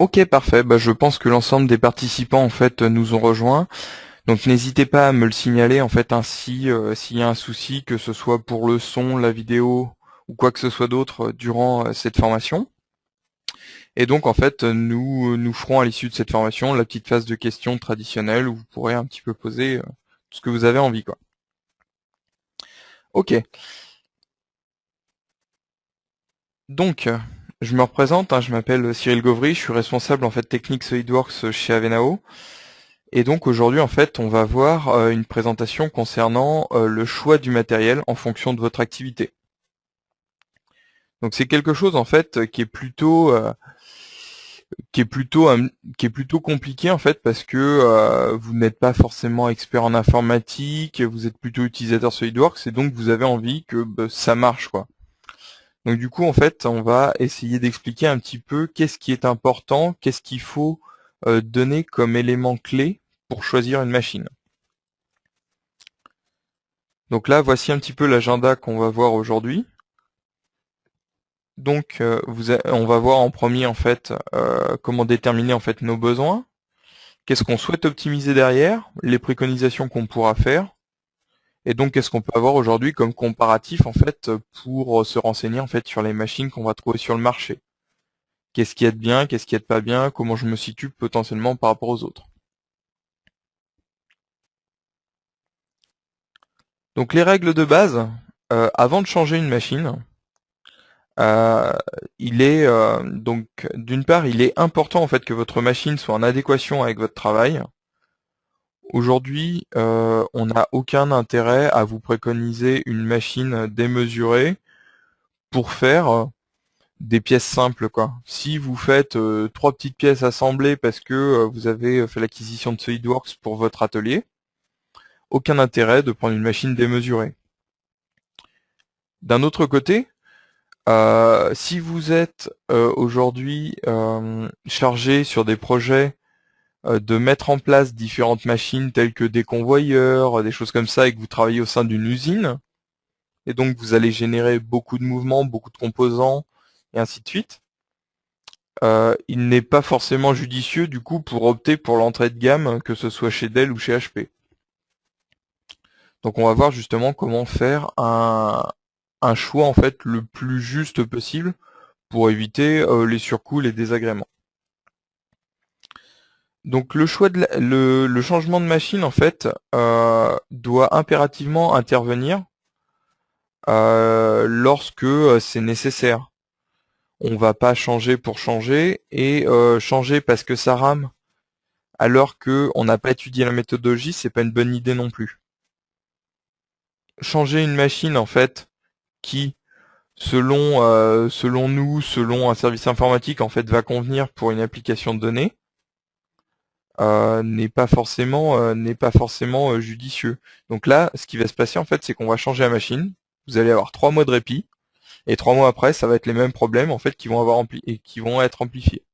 Ok, parfait. Bah, je pense que l'ensemble des participants en fait nous ont rejoints. Donc n'hésitez pas à me le signaler en fait ainsi s'il y a un souci, que ce soit pour le son, la vidéo ou quoi que ce soit d'autre durant cette formation. Et donc en fait nous ferons à l'issue de cette formation la petite phase de questions traditionnelle où vous pourrez un petit peu poser tout ce que vous avez envie quoi. Ok. Donc je me représente, hein, je m'appelle Cyril Gauvry, je suis responsable en fait technique SolidWorks chez Avenao. Et donc aujourd'hui en fait on va voir une présentation concernant le choix du matériel en fonction de votre activité. Donc c'est quelque chose en fait qui est plutôt qui est plutôt compliqué en fait parce que vous n'êtes pas forcément expert en informatique, vous êtes plutôt utilisateur SolidWorks et donc vous avez envie que ça marche quoi. Donc du coup en fait on va essayer d'expliquer un petit peu qu'est-ce qui est important, qu'est-ce qu'il faut donner comme élément clé pour choisir une machine. Donc là voici un petit peu l'agenda qu'on va voir aujourd'hui. Donc on va voir en premier en fait comment déterminer en fait nos besoins, qu'est-ce qu'on souhaite optimiser derrière, les préconisations qu'on pourra faire, et donc qu'est-ce qu'on peut avoir aujourd'hui comme comparatif en fait pour se renseigner en fait sur les machines qu'on va trouver sur le marché. Qu'est-ce qui est bien, qu'est-ce qui est pas bien, comment je me situe potentiellement par rapport aux autres. Donc les règles de base, avant de changer une machine, euh, il est donc d'une part il est important en fait que votre machine soit en adéquation avec votre travail. Aujourd'hui, on n'a aucun intérêt à vous préconiser une machine démesurée pour faire des pièces simples, quoi. Si vous faites trois petites pièces assemblées parce que vous avez fait l'acquisition de SolidWorks pour votre atelier, aucun intérêt de prendre une machine démesurée. D'un autre côté, si vous êtes aujourd'hui chargé sur des projets de mettre en place différentes machines telles que des convoyeurs, des choses comme ça, et que vous travaillez au sein d'une usine, et donc vous allez générer beaucoup de mouvements, beaucoup de composants, et ainsi de suite. Il n'est pas forcément judicieux du coup pour opter pour l'entrée de gamme, que ce soit chez Dell ou chez HP. Donc on va voir justement comment faire un choix en fait le plus juste possible pour éviter les surcoûts, les désagréments. Donc le choix de le changement de machine en fait doit impérativement intervenir lorsque c'est nécessaire. On va pas changer pour changer et changer parce que ça rame alors qu'on n'a pas étudié la méthodologie, c'est pas une bonne idée non plus. Changer une machine en fait qui selon nous, selon un service informatique en fait va convenir pour une application de données n'est pas forcément judicieux. Donc là, ce qui va se passer en fait, c'est qu'on va changer la machine. Vous allez avoir 3 mois de répit et 3 mois après, ça va être les mêmes problèmes en fait qui vont avoir et qui vont être amplifiés.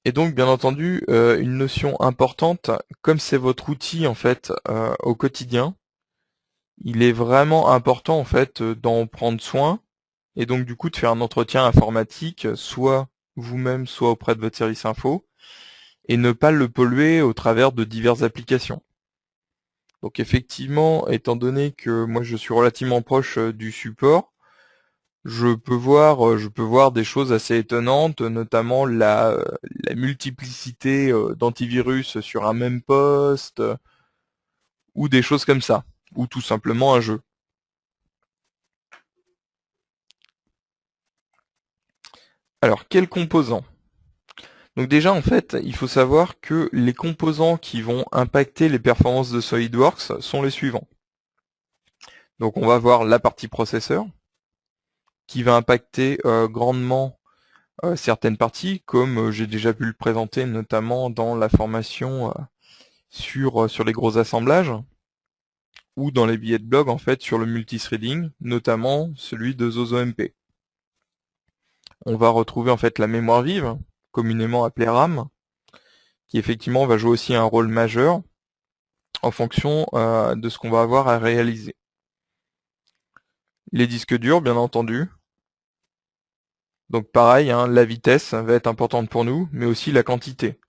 Et donc, bien entendu, une notion importante, comme c'est votre outil en fait au quotidien, il est vraiment important en fait d'en prendre soin et donc du coup de faire un entretien informatique, soit vous-même, soit auprès de votre service info, et ne pas le polluer au travers de diverses applications. Donc effectivement, étant donné que moi je suis relativement proche du support, je peux voir des choses assez étonnantes, notamment la multiplicité d'antivirus sur un même poste, ou des choses comme ça, ou tout simplement un jeu. Alors, quels composants? Donc déjà, en fait, il faut savoir que les composants qui vont impacter les performances de SolidWorks sont les suivants. Donc on va voir la partie processeur, qui va impacter grandement certaines parties, comme j'ai déjà pu le présenter notamment dans la formation sur les gros assemblages, ou dans les billets de blog en fait sur le multithreading, notamment celui de ZozoMP. On va retrouver en fait la mémoire vive, communément appelée RAM, qui effectivement va jouer aussi un rôle majeur en fonction de ce qu'on va avoir à réaliser. Les disques durs, bien entendu, Donc pareil, hein, la vitesse va être importante pour nous, mais aussi la quantité.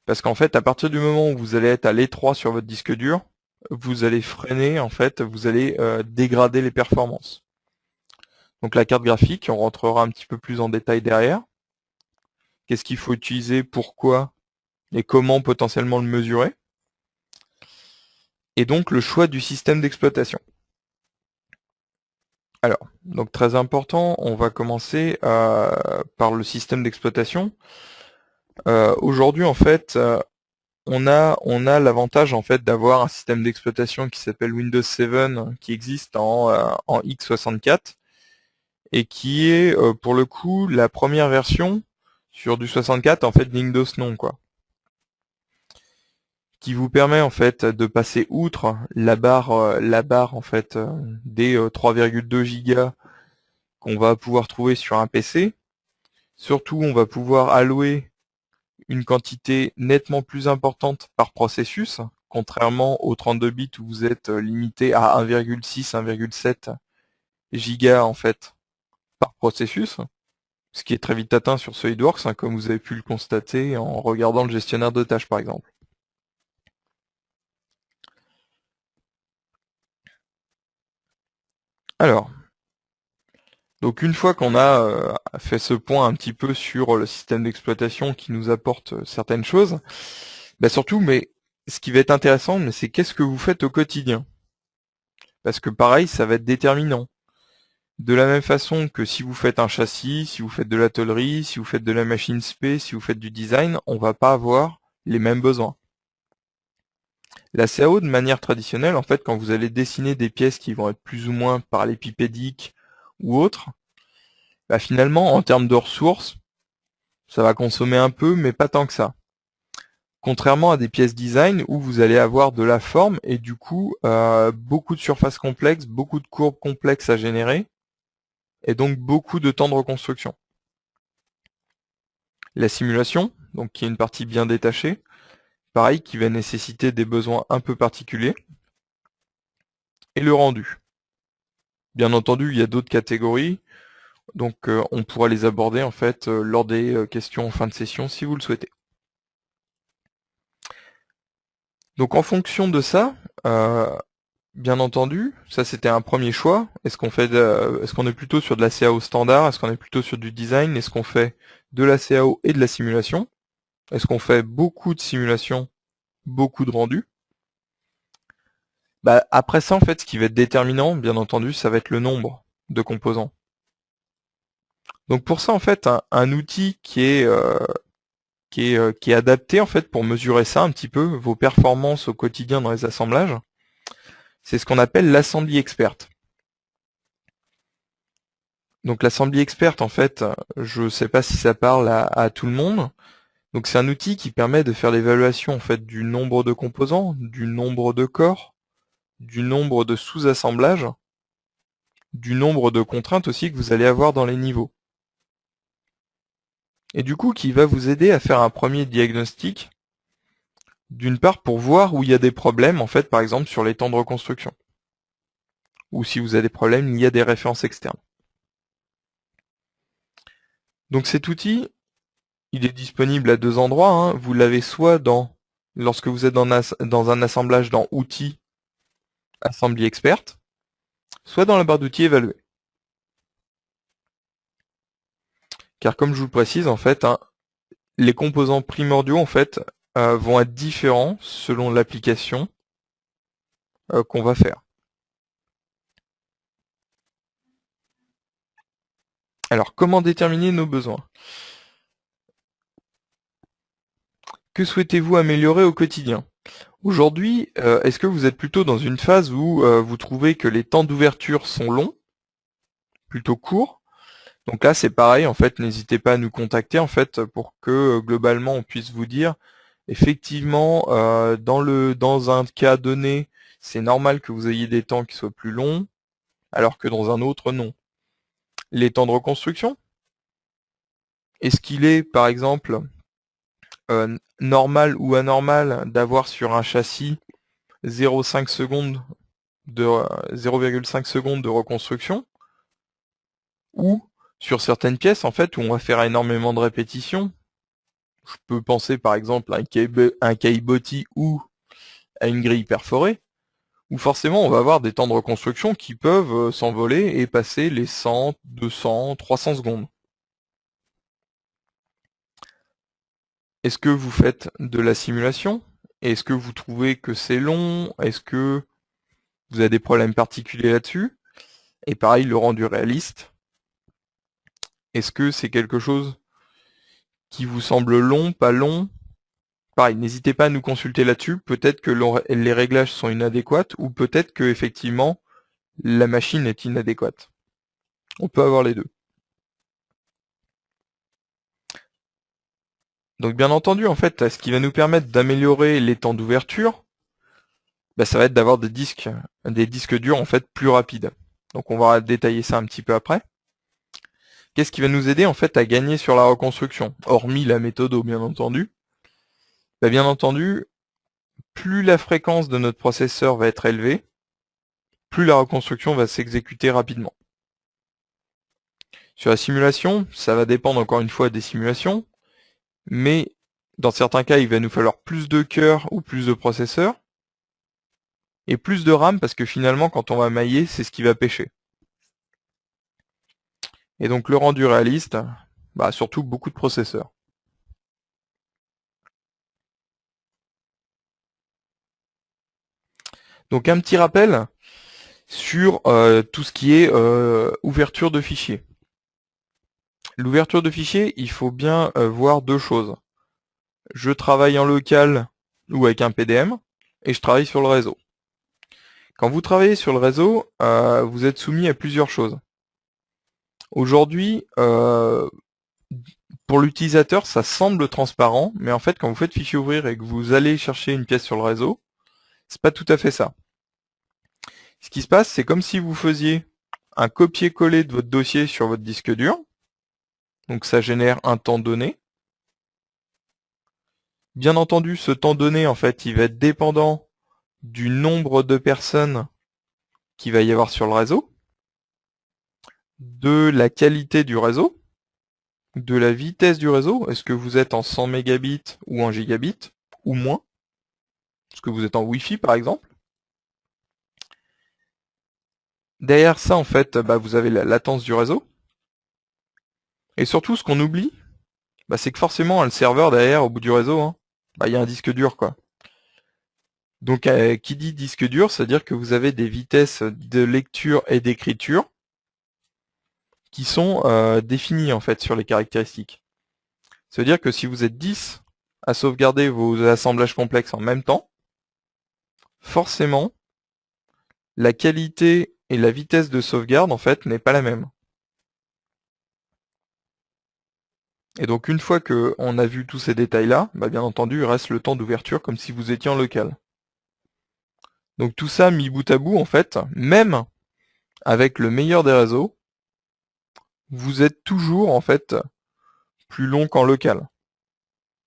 Parce qu'en fait, à partir du moment où vous allez être à l'étroit sur votre disque dur, vous allez freiner, en fait, vous allez dégrader les performances. Donc la carte graphique, on rentrera un petit peu plus en détail derrière. Qu'est-ce qu'il faut utiliser, pourquoi et comment potentiellement le mesurer. Et donc le choix du système d'exploitation. Alors, donc très important, on va commencer par le système d'exploitation. Aujourd'hui, en fait, on a l'avantage en fait d'avoir un système d'exploitation qui s'appelle Windows 7, qui existe en x64 et qui est pour le coup la première version sur du 64 en fait Windows non quoi, qui vous permet en fait de passer outre la barre en fait des 3,2 Go qu'on va pouvoir trouver sur un PC. Surtout, on va pouvoir allouer une quantité nettement plus importante par processus, contrairement aux 32 bits où vous êtes limité à 1,6, 1,7 gigas en fait par processus, ce qui est très vite atteint sur SolidWorks, hein, comme vous avez pu le constater en regardant le gestionnaire de tâches par exemple. Alors, donc une fois qu'on a fait ce point un petit peu sur le système d'exploitation qui nous apporte certaines choses, bah surtout, mais ce qui va être intéressant, c'est qu'est-ce que vous faites au quotidien. Parce que pareil, ça va être déterminant. De la même façon que si vous faites un châssis, si vous faites de la tôlerie, si vous faites de la machine spé, si vous faites du design, on va pas avoir les mêmes besoins. La CAO, de manière traditionnelle, en fait, quand vous allez dessiner des pièces qui vont être plus ou moins parallélépipédiques ou autres, bah finalement, en termes de ressources, ça va consommer un peu, mais pas tant que ça. Contrairement à des pièces design où vous allez avoir de la forme et du coup beaucoup de surfaces complexes, beaucoup de courbes complexes à générer et donc beaucoup de temps de reconstruction. La simulation, donc qui est une partie bien détachée, pareil, qui va nécessiter des besoins un peu particuliers, et le rendu. Bien entendu, il y a d'autres catégories, donc on pourra les aborder en fait lors des questions en fin de session si vous le souhaitez. Donc en fonction de ça, bien entendu, ça c'était un premier choix. Est-ce qu'on est plutôt sur de la CAO standard? Est-ce qu'on est plutôt sur du design? Est-ce qu'on fait de la CAO et de la simulation? Est-ce qu'on fait beaucoup de simulation, beaucoup de rendu? Bah, après ça, en fait, ce qui va être déterminant, bien entendu, ça va être le nombre de composants. Donc pour ça, en fait, un outil qui est adapté en fait pour mesurer ça un petit peu, vos performances au quotidien dans les assemblages, c'est ce qu'on appelle l'assembly experte. Donc l'assembly experte, en fait, je ne sais pas si ça parle à tout le monde. Donc c'est un outil qui permet de faire l'évaluation en fait du nombre de composants, du nombre de corps, du nombre de sous-assemblages, du nombre de contraintes aussi que vous allez avoir dans les niveaux. Et du coup, qui va vous aider à faire un premier diagnostic, d'une part pour voir où il y a des problèmes, en fait, par exemple sur les temps de reconstruction, ou si vous avez des problèmes liés à des références externes. Donc cet outil, il est disponible à deux endroits, hein. Vous l'avez soit lorsque vous êtes dans un assemblage dans Outils, Assembly Expert, soit dans la barre d'outils Évaluer. Car comme je vous le précise, en fait, hein, les composants primordiaux, en fait, vont être différents selon l'application qu'on va faire. Alors, comment déterminer nos besoins? Que souhaitez-vous améliorer au quotidien? Aujourd'hui, est-ce que vous êtes plutôt dans une phase où vous trouvez que les temps d'ouverture sont longs, plutôt courts? Donc là, c'est pareil, en fait, n'hésitez pas à nous contacter en fait pour que globalement on puisse vous dire effectivement dans un cas donné, c'est normal que vous ayez des temps qui soient plus longs, alors que dans un autre non. Les temps de reconstruction, est-ce qu'il est par exemple normal ou anormal d'avoir sur un châssis 0,5 secondes de 0,5 secondes de reconstruction ou Sur certaines pièces, en fait, où on va faire énormément de répétitions, je peux penser par exemple à un caillebotis ou à une grille perforée, où forcément on va avoir des temps de reconstruction qui peuvent s'envoler et passer les 100, 200, 300 secondes. Est-ce que vous faites de la simulation? Est-ce que vous trouvez que c'est long? Est-ce que vous avez des problèmes particuliers là-dessus? Et pareil, le rendu réaliste. Est-ce que c'est quelque chose qui vous semble long, pas long? Pareil, n'hésitez pas à nous consulter là-dessus. Peut-être que les réglages sont inadéquats ou peut-être que effectivement la machine est inadéquate. On peut avoir les deux. Donc bien entendu, en fait, ce qui va nous permettre d'améliorer les temps d'ouverture, ça va être d'avoir des disques durs en fait plus rapides. Donc on va détailler ça un petit peu après. Qu'est-ce qui va nous aider en fait à gagner sur la reconstruction, hormis la méthode bien entendu? Bien entendu, plus la fréquence de notre processeur va être élevée, plus la reconstruction va s'exécuter rapidement. Sur la simulation, ça va dépendre encore une fois des simulations, mais dans certains cas, il va nous falloir plus de cœurs ou plus de processeurs, et plus de RAM parce que finalement, quand on va mailler, c'est ce qui va pêcher. Et donc le rendu réaliste, surtout beaucoup de processeurs. Donc un petit rappel sur tout ce qui est ouverture de fichiers. L'ouverture de fichiers, il faut bien voir deux choses. Je travaille en local ou avec un PDM, et je travaille sur le réseau. Quand vous travaillez sur le réseau, vous êtes soumis à plusieurs choses. Aujourd'hui, pour l'utilisateur, ça semble transparent, mais en fait, quand vous faites fichier ouvrir et que vous allez chercher une pièce sur le réseau, c'est pas tout à fait ça. Ce qui se passe, c'est comme si vous faisiez un copier-coller de votre dossier sur votre disque dur. Donc ça génère un temps donné. Bien entendu, ce temps donné, en fait, il va être dépendant du nombre de personnes qu'il va y avoir sur le réseau, de la qualité du réseau, de la vitesse du réseau. Est-ce que vous êtes en 100 mégabits ou en gigabits, ou moins? Est-ce que vous êtes en Wi-Fi, par exemple? Derrière ça, en fait, vous avez la latence du réseau. Et surtout, ce qu'on oublie, c'est que forcément, le serveur derrière, au bout du réseau, il y a un disque dur, quoi. Donc, qui dit disque dur, c'est-à-dire que vous avez des vitesses de lecture et d'écriture qui sont définies, en fait, sur les caractéristiques. Ça veut dire que si vous êtes 10 à sauvegarder vos assemblages complexes en même temps, forcément, la qualité et la vitesse de sauvegarde, en fait, n'est pas la même. Et donc une fois qu'on a vu tous ces détails-là, bien entendu, il reste le temps d'ouverture comme si vous étiez en local. Donc tout ça mis bout à bout, en fait, même avec le meilleur des réseaux, vous êtes toujours en fait plus long qu'en local.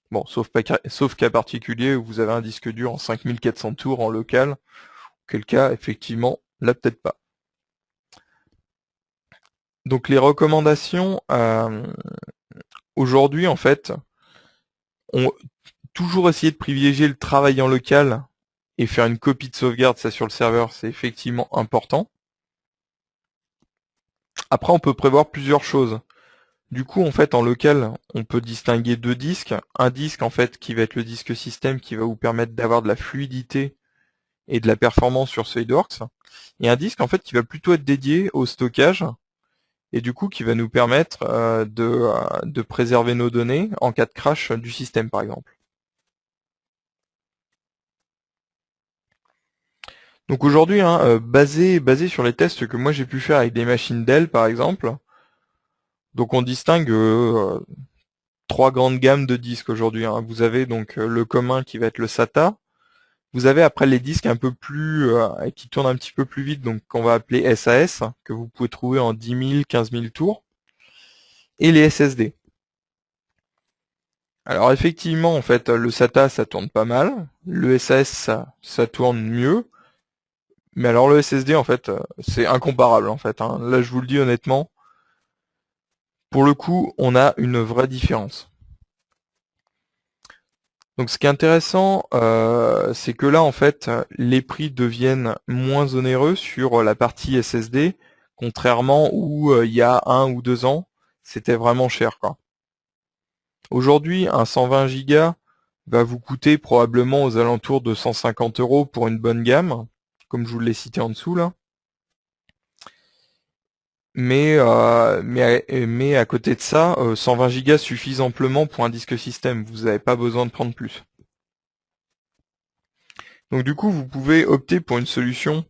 Bon, sauf cas particulier où vous avez un disque dur en 5400 tours en local, auquel cas, effectivement, là peut-être pas. Donc les recommandations, aujourd'hui, en fait, ont toujours essayé de privilégier le travail en local et faire une copie de sauvegarde, ça sur le serveur, c'est effectivement important. Après, on peut prévoir plusieurs choses. Du coup, en fait, en local, on peut distinguer deux disques. Un disque, en fait, qui va être le disque système, qui va vous permettre d'avoir de la fluidité et de la performance sur SolidWorks. Et un disque, en fait, qui va plutôt être dédié au stockage, et du coup, qui va nous permettre de préserver nos données en cas de crash du système, par exemple. Donc aujourd'hui, basé sur les tests que moi j'ai pu faire avec des machines Dell, par exemple, donc on distingue trois grandes gammes de disques aujourd'hui. Vous avez donc le commun qui va être le SATA. Vous avez après les disques un peu plus qui tournent un petit peu plus vite, donc qu'on va appeler SAS, que vous pouvez trouver en 10 000, 15 000 tours, et les SSD. Alors effectivement, en fait, le SATA ça tourne pas mal, le SAS ça tourne mieux, mais alors le SSD en fait c'est incomparable en fait. Là je vous le dis honnêtement, pour le coup, on a une vraie différence. Donc ce qui est intéressant, c'est que là, en fait, les prix deviennent moins onéreux sur la partie SSD, contrairement où il y a 1 ou 2 ans, c'était vraiment cher, quoi. Aujourd'hui, un 120 Go va vous coûter probablement aux alentours de 150 € pour une bonne gamme, comme je vous l'ai cité en dessous là. Mais à côté de ça, 120 Go suffisent amplement pour un disque système. Vous n'avez pas besoin de prendre plus. Donc du coup, vous pouvez opter pour une solution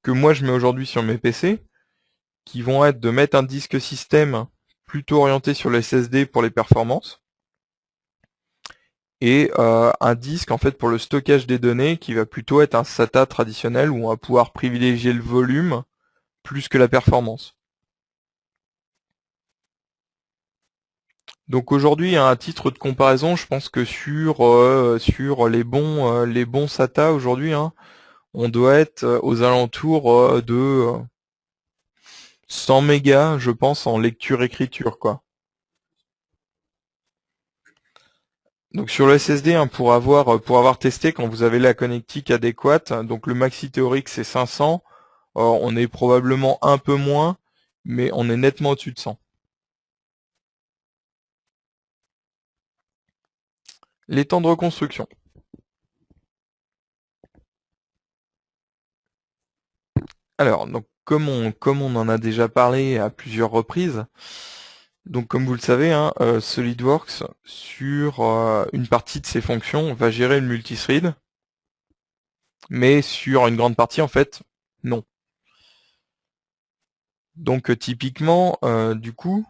que moi je mets aujourd'hui sur mes PC, qui vont être de mettre un disque système plutôt orienté sur le SSD pour les performances, et un disque en fait pour le stockage des données qui va plutôt être un SATA traditionnel où on va pouvoir privilégier le volume plus que la performance. Donc aujourd'hui, à titre de comparaison, je pense que sur les bons SATA aujourd'hui, hein, on doit être aux alentours de 100 mégas, je pense, en lecture-écriture, quoi. Donc sur le SSD, hein, pour avoir testé, quand vous avez la connectique adéquate, donc le maxi théorique c'est 500, on est probablement un peu moins, mais on est nettement au-dessus de 100. Les temps de reconstruction. Alors, donc comme on en a déjà parlé à plusieurs reprises, donc comme vous le savez, hein, SolidWorks, sur une partie de ses fonctions, va gérer le multithread, mais sur une grande partie, en fait, non. Donc typiquement, du coup,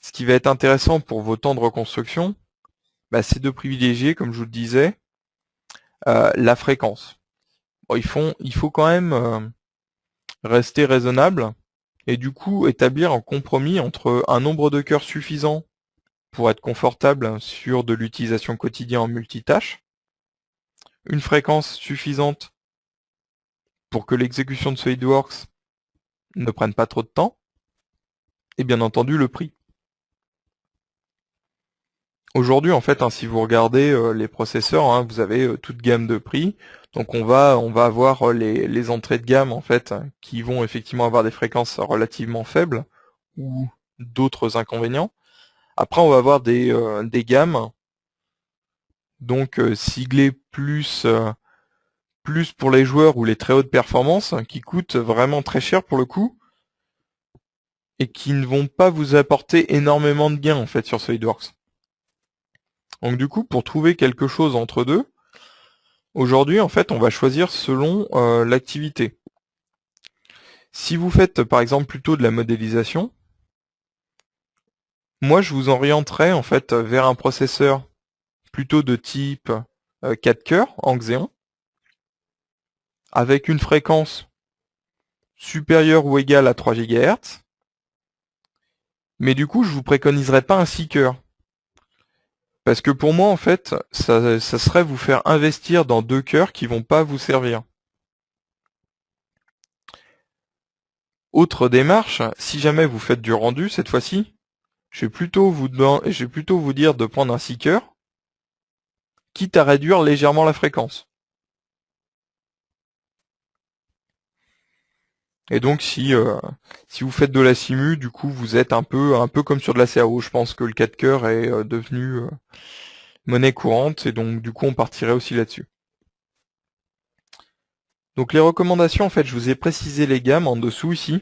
ce qui va être intéressant pour vos temps de reconstruction, bah, c'est de privilégier, comme je vous le disais, la fréquence. Bon, il faut quand même rester raisonnable et du coup établir un compromis entre un nombre de cœurs suffisant pour être confortable sur de l'utilisation quotidienne en multitâche, une fréquence suffisante pour que l'exécution de SolidWorks ne prenne pas trop de temps, et bien entendu le prix. Aujourd'hui, en fait, hein, si vous regardez les processeurs, hein, vous avez toute gamme de prix. Donc on va avoir les entrées de gamme en fait qui vont effectivement avoir des fréquences relativement faibles ou d'autres inconvénients. Après, on va avoir des gammes donc ciblées plus pour les joueurs ou les très hautes performances qui coûtent vraiment très cher pour le coup et qui ne vont pas vous apporter énormément de gains en fait sur SolidWorks. Donc du coup, pour trouver quelque chose entre deux, aujourd'hui en fait on va choisir selon l'activité. Si vous faites par exemple plutôt de la modélisation, moi je vous orienterai en fait vers un processeur plutôt de type 4 cœurs en Xeon, avec une fréquence supérieure ou égale à 3 GHz, mais du coup je vous préconiserai pas un 6 cœurs. Parce que pour moi, en fait, ça serait vous faire investir dans 2 cœurs qui vont pas vous servir. Autre démarche, si jamais vous faites du rendu cette fois-ci, je vais plutôt vous dire de prendre un 6 cœurs, quitte à réduire légèrement la fréquence. Et donc si vous faites de la simu, du coup vous êtes un peu comme sur de la CAO. Je pense que le 4 cœurs est devenu monnaie courante et donc du coup on partirait aussi là-dessus. Donc les recommandations, en fait, je vous ai précisé les gammes en dessous ici.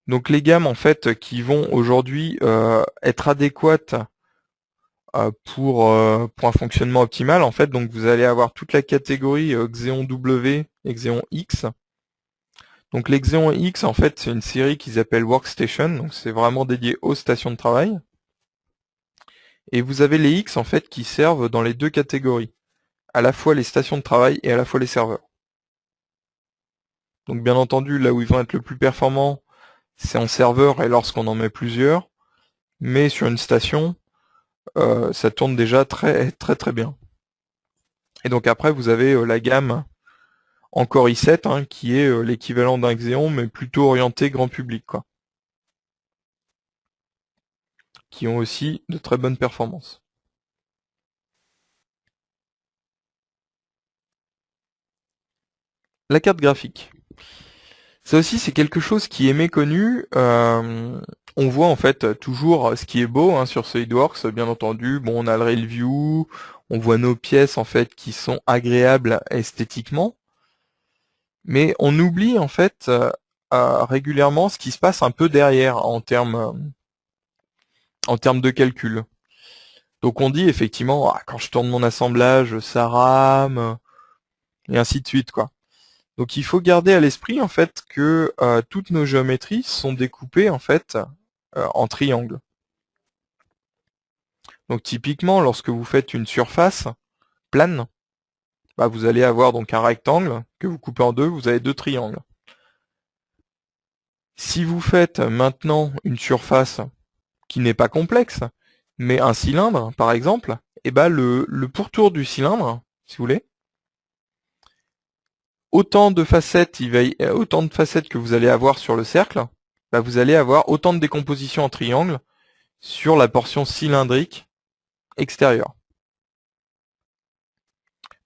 Donc les gammes en fait qui vont aujourd'hui être adéquates pour un fonctionnement optimal, en fait, donc vous allez avoir toute la catégorie Xeon W et Xeon X. Donc les Xeon X, en fait, c'est une série qu'ils appellent Workstation, donc c'est vraiment dédié aux stations de travail. Et vous avez les X en fait qui servent dans les deux catégories, à la fois les stations de travail et à la fois les serveurs. Donc bien entendu, là où ils vont être le plus performants, c'est en serveur et lorsqu'on en met plusieurs, mais sur une station, ça tourne déjà très très très bien. Et donc après, vous avez la gamme encore i7, hein, qui est l'équivalent d'un Xeon, mais plutôt orienté grand public, quoi. qui ont aussi de très bonnes performances. La carte graphique. Ça aussi, c'est quelque chose qui est méconnu. On voit en fait toujours ce qui est beau sur SolidWorks, bien entendu. Bon, on a le Rail View, on voit nos pièces en fait qui sont agréables esthétiquement, mais on oublie en fait régulièrement ce qui se passe un peu derrière en termes de calcul. Donc on dit effectivement, quand je tourne mon assemblage, ça rame, et ainsi de suite, quoi. Donc il faut garder à l'esprit en fait que toutes nos géométries sont découpées en fait en triangles. Donc typiquement, lorsque vous faites une surface plane, vous allez avoir donc un rectangle que vous coupez en deux, vous avez deux triangles. Si vous faites maintenant une surface qui n'est pas complexe, mais un cylindre par exemple, et le pourtour du cylindre, si vous voulez, autant de facettes que vous allez avoir sur le cercle, vous allez avoir autant de décomposition en triangle sur la portion cylindrique extérieure.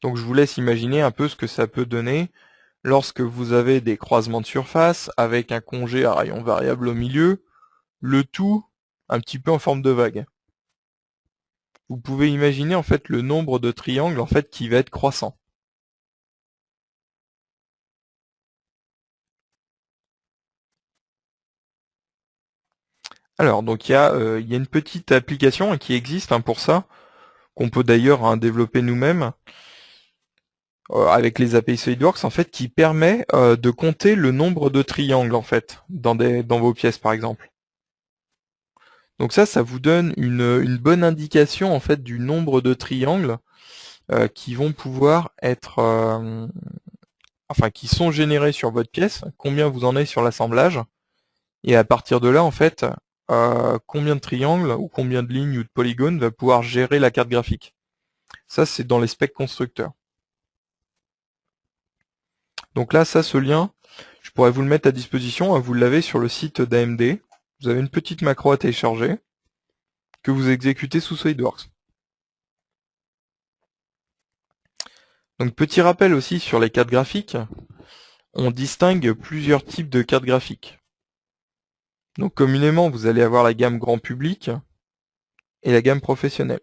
Donc je vous laisse imaginer un peu ce que ça peut donner lorsque vous avez des croisements de surface avec un congé à rayon variable au milieu, le tout un petit peu en forme de vague. Vous pouvez imaginer en fait le nombre de triangles en fait qui va être croissant. Alors donc il y a une petite application qui existe pour ça, qu'on peut d'ailleurs développer nous-mêmes avec les API SolidWorks en fait, qui permet de compter le nombre de triangles en fait dans vos pièces par exemple. Donc ça vous donne une bonne indication en fait du nombre de triangles qui vont pouvoir être qui sont générés sur votre pièce, combien vous en avez sur l'assemblage, et à partir de là en fait combien de triangles ou combien de lignes ou de polygones va pouvoir gérer la carte graphique. Ça c'est dans les specs constructeurs. Donc là ce lien, je pourrais vous le mettre à disposition, vous l'avez sur le site d'AMD. Vous avez une petite macro à télécharger que vous exécutez sous SolidWorks. Donc petit rappel aussi sur les cartes graphiques, on distingue plusieurs types de cartes graphiques. Donc communément, vous allez avoir la gamme grand public et la gamme professionnelle.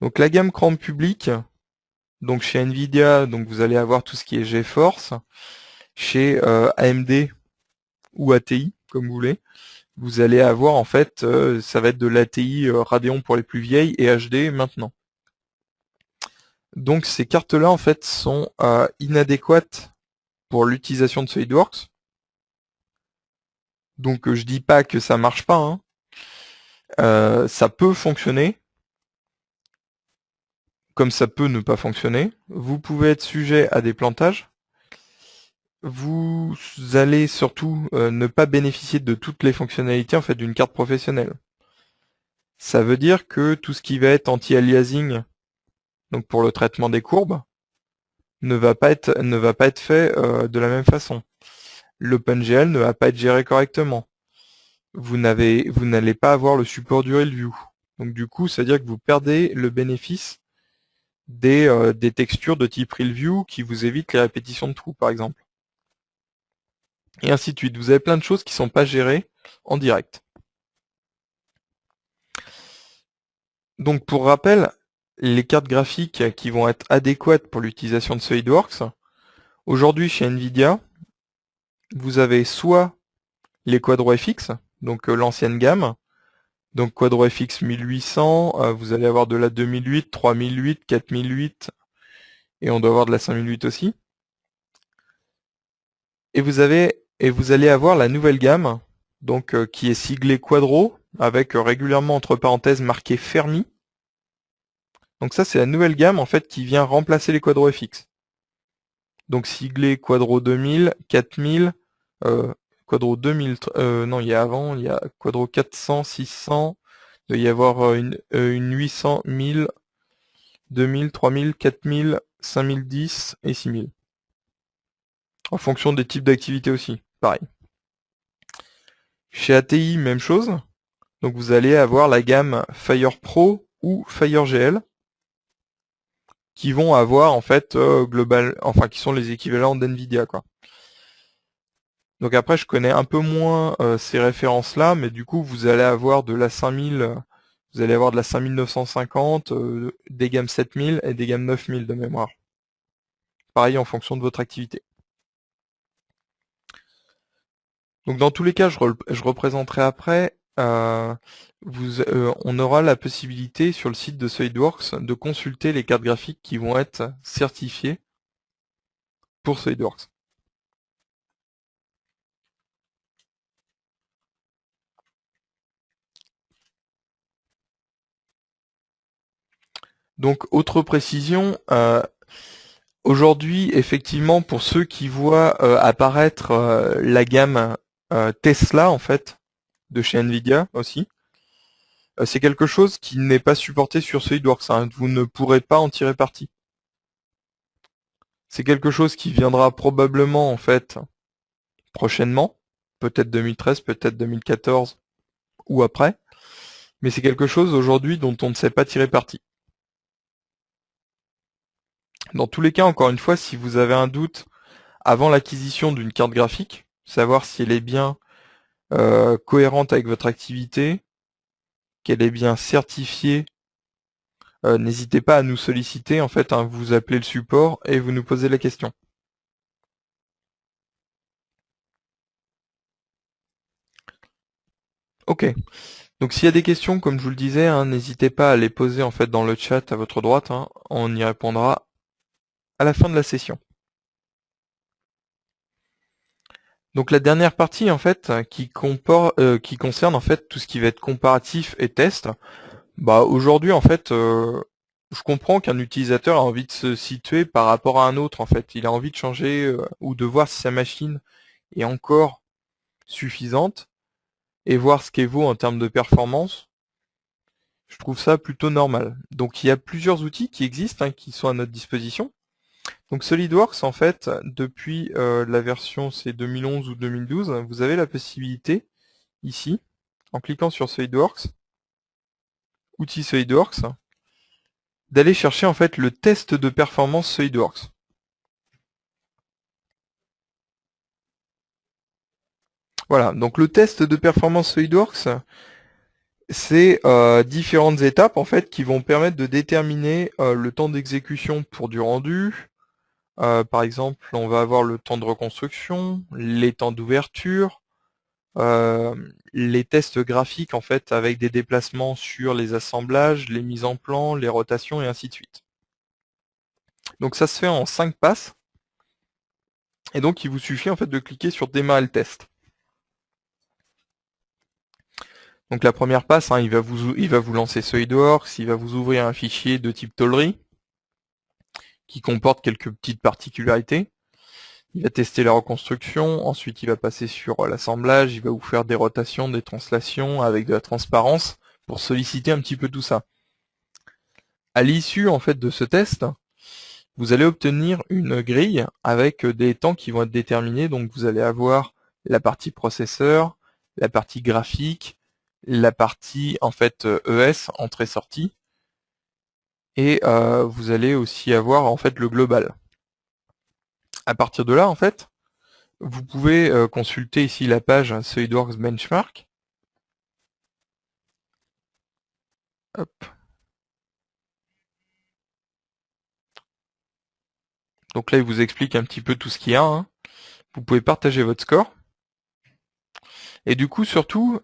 Donc la gamme grand public, donc chez Nvidia, donc vous allez avoir tout ce qui est GeForce, chez AMD ou ATI, comme vous voulez, vous allez avoir en fait, ça va être de l'ATI Radeon pour les plus vieilles et HD maintenant. Donc ces cartes-là en fait sont inadéquates pour l'utilisation de SolidWorks. Donc je dis pas que ça marche pas, ça peut fonctionner, comme ça peut ne pas fonctionner. Vous pouvez être sujet à des plantages. Vous allez surtout ne pas bénéficier de toutes les fonctionnalités en fait d'une carte professionnelle. Ça veut dire que tout ce qui va être anti-aliasing, donc pour le traitement des courbes, ne va pas être fait de la même façon. L'OpenGL ne va pas être géré correctement. Vous n'allez pas avoir le support du RealView. Donc du coup, c'est-à-dire que vous perdez le bénéfice des textures de type RealView qui vous évitent les répétitions de trous, par exemple. Et ainsi de suite. Vous avez plein de choses qui ne sont pas gérées en direct. Donc pour rappel, les cartes graphiques qui vont être adéquates pour l'utilisation de SolidWorks, aujourd'hui chez Nvidia, vous avez soit les Quadro FX, donc l'ancienne gamme, donc Quadro FX 1800, vous allez avoir de la 2008, 3008, 4008, et on doit avoir de la 5008 aussi. Et vous allez avoir la nouvelle gamme, donc qui est siglée Quadro, avec régulièrement entre parenthèses marqué Fermi. Donc ça c'est la nouvelle gamme en fait qui vient remplacer les Quadro FX. Donc siglé Quadro 2000, 4000, Quadro 2000, non il y a avant, il y a Quadro 400, 600, il doit y avoir une 800, 1000, 2000, 3000, 4000, 5010 et 6000. En fonction des types d'activités aussi, pareil. Chez ATI, même chose. Donc vous allez avoir la gamme Fire Pro ou FireGL qui vont avoir en fait qui sont les équivalents d'NVIDIA quoi. Donc après je connais un peu moins ces références là, mais du coup vous allez avoir de la 5000, vous allez avoir de la 5950, des gammes 7000 et des gammes 9000 de mémoire. Pareil en fonction de votre activité. Donc dans tous les cas, je représenterai après, on aura la possibilité sur le site de SolidWorks de consulter les cartes graphiques qui vont être certifiées pour SolidWorks. Donc autre précision, aujourd'hui effectivement pour ceux qui voient apparaître la gamme Tesla en fait, de chez Nvidia aussi, c'est quelque chose qui n'est pas supporté sur SolidWorks, hein. Vous ne pourrez pas en tirer parti. C'est quelque chose qui viendra probablement en fait prochainement, peut-être 2013, peut-être 2014 ou après, mais c'est quelque chose aujourd'hui dont on ne sait pas tirer parti. Dans tous les cas, encore une fois, si vous avez un doute avant l'acquisition d'une carte graphique, savoir si elle est bien cohérente avec votre activité, qu'elle est bien certifiée, n'hésitez pas à nous solliciter, en fait, hein, vous appelez le support et vous nous posez la question. Ok, donc s'il y a des questions, comme je vous le disais, hein, n'hésitez pas à les poser en fait dans le chat à votre droite, hein, on y répondra à la fin de la session. Donc la dernière partie en fait qui concerne en fait tout ce qui va être comparatif et test. Bah aujourd'hui en fait je comprends qu'un utilisateur a envie de se situer par rapport à un autre en fait. Il a envie de changer ou de voir si sa machine est encore suffisante et voir ce qu'elle vaut en termes de performance. Je trouve ça plutôt normal. Donc il y a plusieurs outils qui existent, hein, qui sont à notre disposition. Donc SolidWorks, en fait, depuis la version c'est 2011 ou 2012, vous avez la possibilité, ici, en cliquant sur SolidWorks, outils SolidWorks, d'aller chercher en fait le test de performance SolidWorks. Voilà, donc le test de performance SolidWorks, c'est différentes étapes en fait qui vont permettre de déterminer le temps d'exécution pour du rendu. Par exemple, on va avoir le temps de reconstruction, les temps d'ouverture, les tests graphiques en fait avec des déplacements sur les assemblages, les mises en plan, les rotations et ainsi de suite. Donc ça se fait en 5 passes. Et donc il vous suffit en fait de cliquer sur démarrer le test. Donc la première passe, hein, il va vous lancer SolidWorks, il va vous ouvrir un fichier de type Tollery qui comporte quelques petites particularités. Il va tester la reconstruction, ensuite il va passer sur l'assemblage, il va vous faire des rotations, des translations avec de la transparence pour solliciter un petit peu tout ça. À l'issue en fait de ce test, vous allez obtenir une grille avec des temps qui vont être déterminés. Donc vous allez avoir la partie processeur, la partie graphique, la partie en fait ES, entrée-sortie, et vous allez aussi avoir en fait le global. À partir de là, en fait, vous pouvez consulter ici la page SolidWorks Benchmark. Hop. Donc là, il vous explique un petit peu tout ce qu'il y a, hein. Vous pouvez partager votre score. Et du coup, surtout,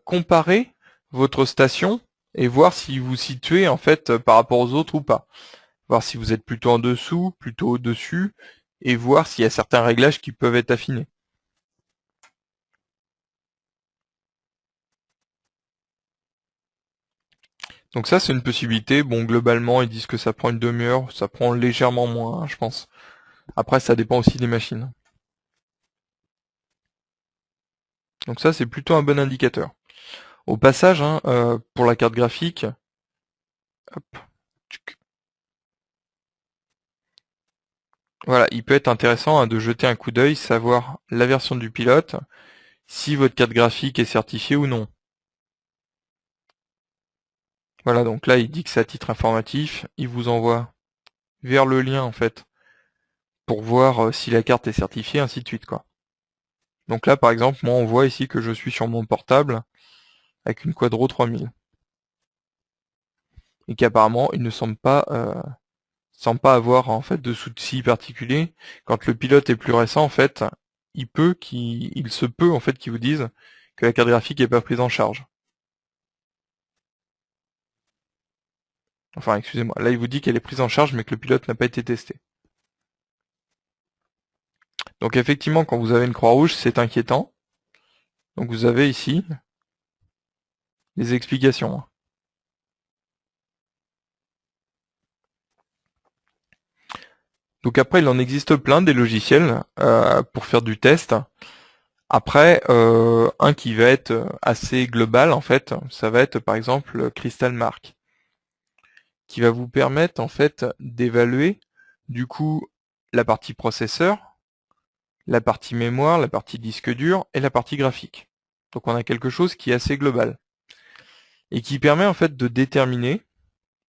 comparer votre station et voir si vous vous situez en fait par rapport aux autres ou pas. Voir si vous êtes plutôt en dessous, plutôt au-dessus, et voir s'il y a certains réglages qui peuvent être affinés. Donc ça, c'est une possibilité. Bon, globalement, ils disent que ça prend une demi-heure, ça prend légèrement moins, hein, je pense. Après, ça dépend aussi des machines. Donc ça, c'est plutôt un bon indicateur. Au passage, hein, pour la carte graphique, hop, voilà, il peut être intéressant, hein, de jeter un coup d'œil, savoir la version du pilote, si votre carte graphique est certifiée ou non. Voilà, donc là il dit que c'est à titre informatif, il vous envoie vers le lien en fait pour voir si la carte est certifiée, ainsi de suite quoi. Donc là par exemple, moi on voit ici que je suis sur mon portable avec une Quadro 3000 et qu'apparemment il ne semble pas avoir en fait de soucis particuliers. Quand le pilote est plus récent en fait, il se peut en fait qu'ils vous disent que la carte graphique n'est pas prise en charge. Enfin, excusez-moi, là il vous dit qu'elle est prise en charge mais que le pilote n'a pas été testé. Donc effectivement, quand vous avez une croix rouge, c'est inquiétant. Donc vous avez ici les explications. Donc après, il en existe plein des logiciels pour faire du test. Après, un qui va être assez global en fait, ça va être par exemple Crystal Mark, qui va vous permettre en fait d'évaluer du coup la partie processeur, la partie mémoire, la partie disque dur et la partie graphique. Donc on a quelque chose qui est assez global et qui permet en fait de déterminer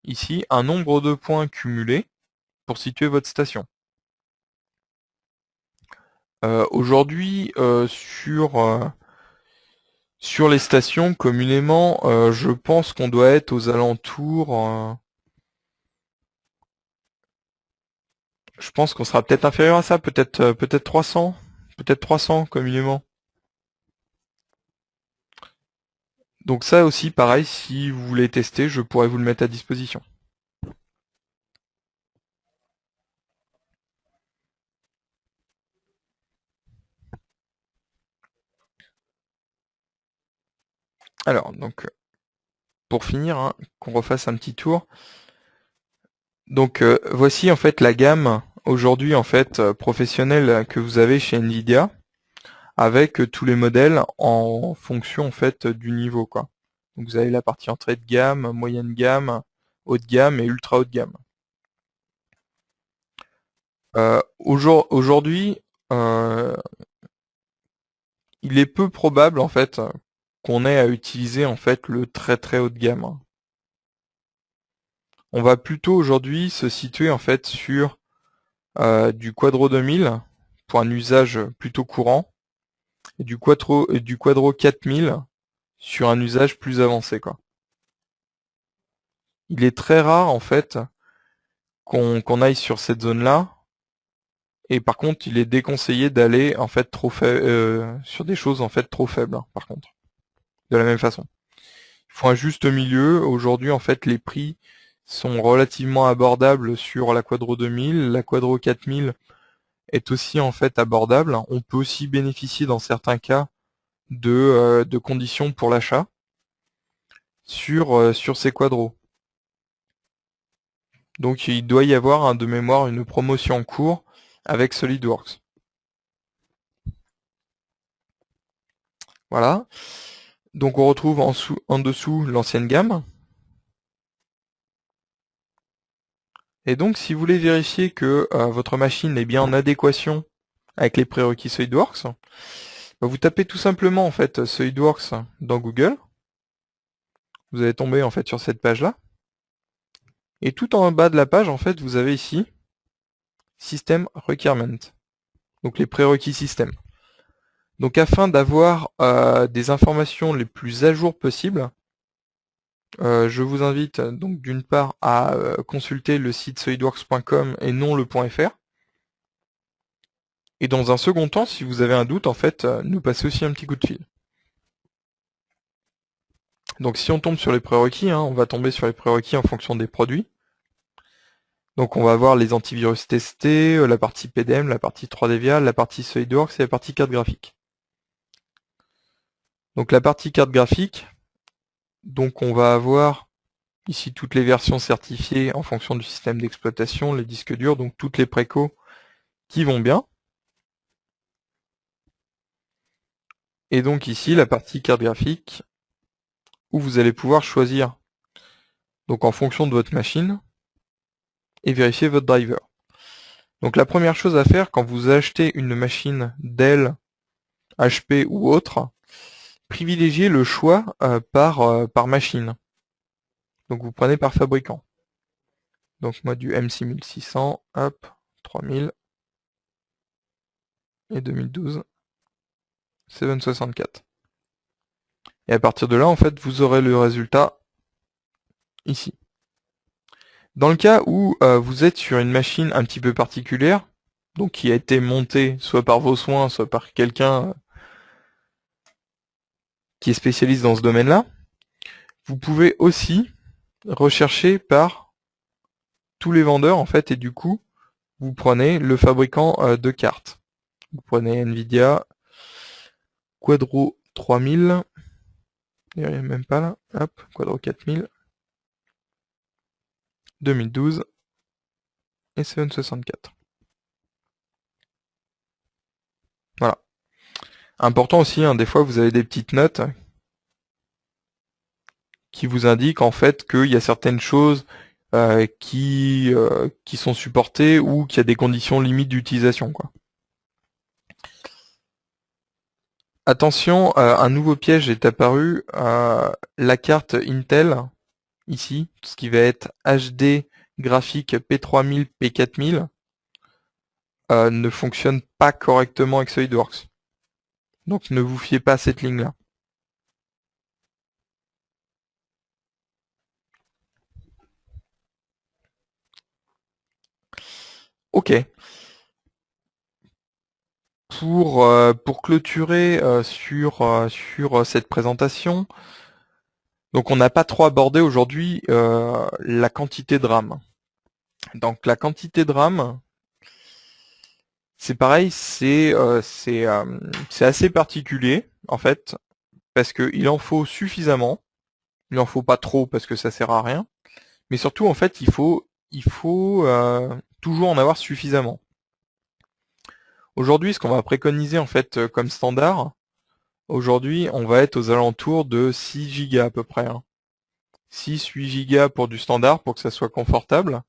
ici un nombre de points cumulés pour situer votre station. Aujourd'hui sur les stations communément, je pense qu'on doit être aux alentours. Je pense qu'on sera peut-être inférieur à ça, peut-être 300, peut-être 300 communément. Donc ça aussi, pareil, si vous voulez tester, je pourrais vous le mettre à disposition. Alors, donc, pour finir, hein, qu'on refasse un petit tour. Donc, voici en fait la gamme aujourd'hui en fait professionnelle que vous avez chez Nvidia, avec tous les modèles en fonction en fait du niveau quoi. Donc vous avez la partie entrée de gamme, moyenne gamme, haut de gamme et ultra haut de gamme. Aujourd'hui, il est peu probable en fait qu'on ait à utiliser en fait le très très haut de gamme. On va plutôt aujourd'hui se situer en fait sur du Quadro 2000 pour un usage plutôt courant et du Quadro 4000 sur un usage plus avancé quoi. Il est très rare en fait qu'on aille sur cette zone-là. Et par contre, il est déconseillé d'aller en fait sur des choses en fait trop faibles. Hein, par contre, de la même façon, il faut un juste milieu. Aujourd'hui, en fait, les prix sont relativement abordables sur la Quadro 2000. La Quadro 4000 est aussi en fait abordable. On peut aussi bénéficier dans certains cas de conditions pour l'achat sur ces quadros. Donc il doit y avoir de mémoire une promotion en cours avec SolidWorks. Voilà. Donc on retrouve en dessous l'ancienne gamme. Et donc si vous voulez vérifier que votre machine est bien en adéquation avec les prérequis SolidWorks, vous tapez tout simplement en fait SolidWorks dans Google. Vous allez tomber en fait sur cette page-là. Et tout en bas de la page, en fait, vous avez ici System Requirement. Donc les prérequis système. Donc afin d'avoir des informations les plus à jour possibles, je vous invite donc d'une part à consulter le site solidworks.com et non le .fr. Et dans un second temps, si vous avez un doute, en fait, nous passer aussi un petit coup de fil. Donc si on tombe sur les prérequis, hein, on va tomber sur les prérequis en fonction des produits. Donc on va avoir les antivirus testés, la partie PDM, la partie 3DVA, la partie SolidWorks et la partie carte graphique. Donc la partie carte graphique, donc on va avoir ici toutes les versions certifiées en fonction du système d'exploitation, les disques durs, donc toutes les précos qui vont bien. Et donc ici la partie carte graphique où vous allez pouvoir choisir donc en fonction de votre machine et vérifier votre driver. Donc la première chose à faire quand vous achetez une machine Dell, HP ou autre, privilégiez le choix par machine. Donc vous prenez par fabricant. Donc moi du M6600, hop, 3000 et 2012, 764. Et à partir de là, en fait, vous aurez le résultat ici. Dans le cas où vous êtes sur une machine un petit peu particulière, donc qui a été montée soit par vos soins, soit par quelqu'un qui est spécialiste dans ce domaine-là, vous pouvez aussi rechercher par tous les vendeurs, en fait, et du coup, vous prenez le fabricant de cartes. Vous prenez Nvidia Quadro 3000, il n'y a même pas là, hop, Quadro 4000, 2012 et 764. Voilà. Important aussi, hein, des fois vous avez des petites notes qui vous indiquent en fait qu'il y a certaines choses qui sont supportées ou qu'il y a des conditions limites d'utilisation, quoi. Attention, un nouveau piège est apparu. La carte Intel, ici, ce qui va être HD graphique P3000, P4000, ne fonctionne pas correctement avec SolidWorks. Donc ne vous fiez pas à cette ligne-là. Ok. Pour clôturer sur cette présentation, donc on n'a pas trop abordé aujourd'hui la quantité de RAM. Donc la quantité de RAM, c'est pareil, c'est assez particulier en fait, parce qu'il en faut suffisamment. Il n'en faut pas trop parce que ça sert à rien. Mais surtout en fait, il faut toujours en avoir suffisamment. Aujourd'hui, ce qu'on va préconiser en fait comme standard, aujourd'hui, on va être aux alentours de 6 Go à peu près, hein. 6-8 Go pour du standard pour que ça soit confortable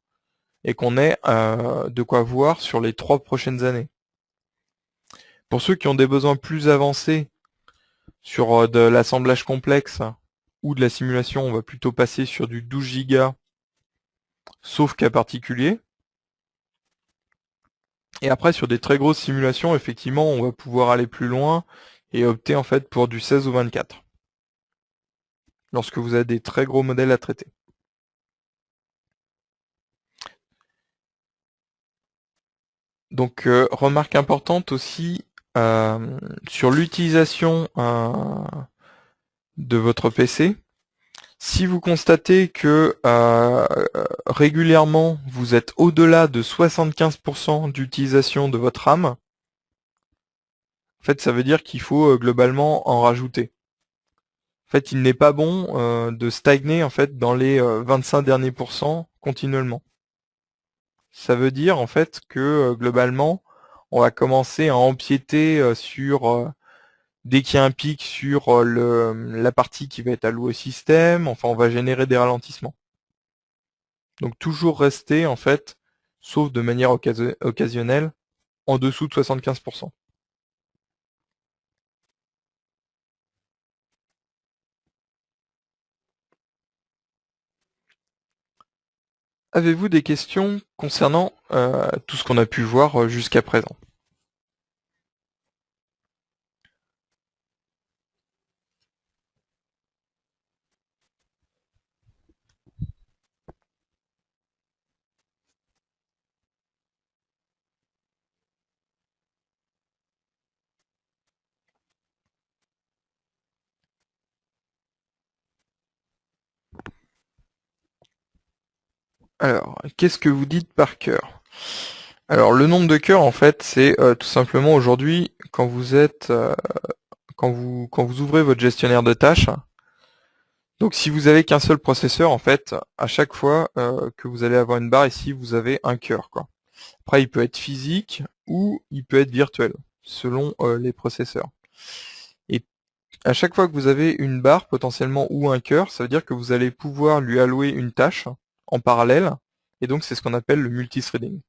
et qu'on ait de quoi voir sur les 3 prochaines années. Pour ceux qui ont des besoins plus avancés sur de l'assemblage complexe ou de la simulation, on va plutôt passer sur du 12 Go, sauf cas particulier. Et après, sur des très grosses simulations, effectivement, on va pouvoir aller plus loin et opter en fait pour du 16 ou 24, lorsque vous avez des très gros modèles à traiter. Donc, remarque importante aussi sur l'utilisation de votre PC. Si vous constatez que régulièrement vous êtes au-delà de 75% d'utilisation de votre RAM, en fait, ça veut dire qu'il faut globalement en rajouter. En fait, il n'est pas bon de stagner en fait dans les 25 derniers pourcents continuellement. Ça veut dire en fait que globalement, on va commencer à empiéter sur dès qu'il y a un pic sur la partie qui va être allouée au système. Enfin, on va générer des ralentissements. Donc toujours rester en fait, sauf de manière occasionnelle, en dessous de 75%. Avez-vous des questions concernant tout ce qu'on a pu voir jusqu'à présent? Alors, qu'est-ce que vous dites par cœur? Alors, le nombre de cœurs, en fait, c'est tout simplement aujourd'hui, quand vous êtes, quand vous ouvrez votre gestionnaire de tâches. Donc, si vous avez qu'un seul processeur, en fait, à chaque fois que vous allez avoir une barre ici, vous avez un cœur, quoi. Après, il peut être physique ou il peut être virtuel, selon les processeurs. Et à chaque fois que vous avez une barre potentiellement ou un cœur, ça veut dire que vous allez pouvoir lui allouer une tâche en parallèle. Et donc, c'est ce qu'on appelle le multithreading.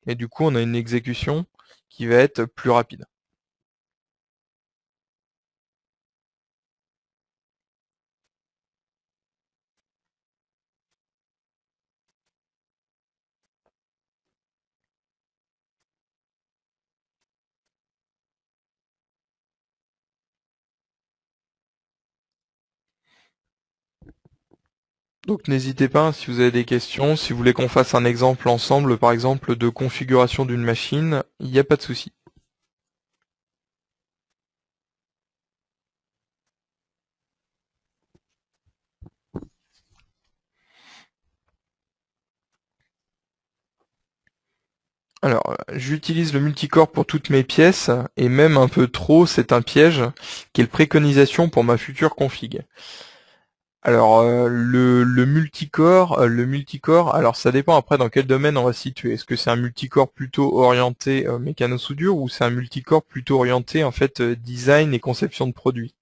Et du coup, on a une exécution qui va être plus rapide. Donc n'hésitez pas, si vous avez des questions, si vous voulez qu'on fasse un exemple ensemble, par exemple, de configuration d'une machine, il n'y a pas de souci. Alors, j'utilise le multicore pour toutes mes pièces, et même un peu trop, c'est un piège, quelle préconisation pour ma future config. Alors, le multicore, alors ça dépend après dans quel domaine on va se situer. Est-ce que c'est un multicore plutôt orienté mécano-soudure, ou c'est un multicore plutôt orienté en fait design et conception de produit?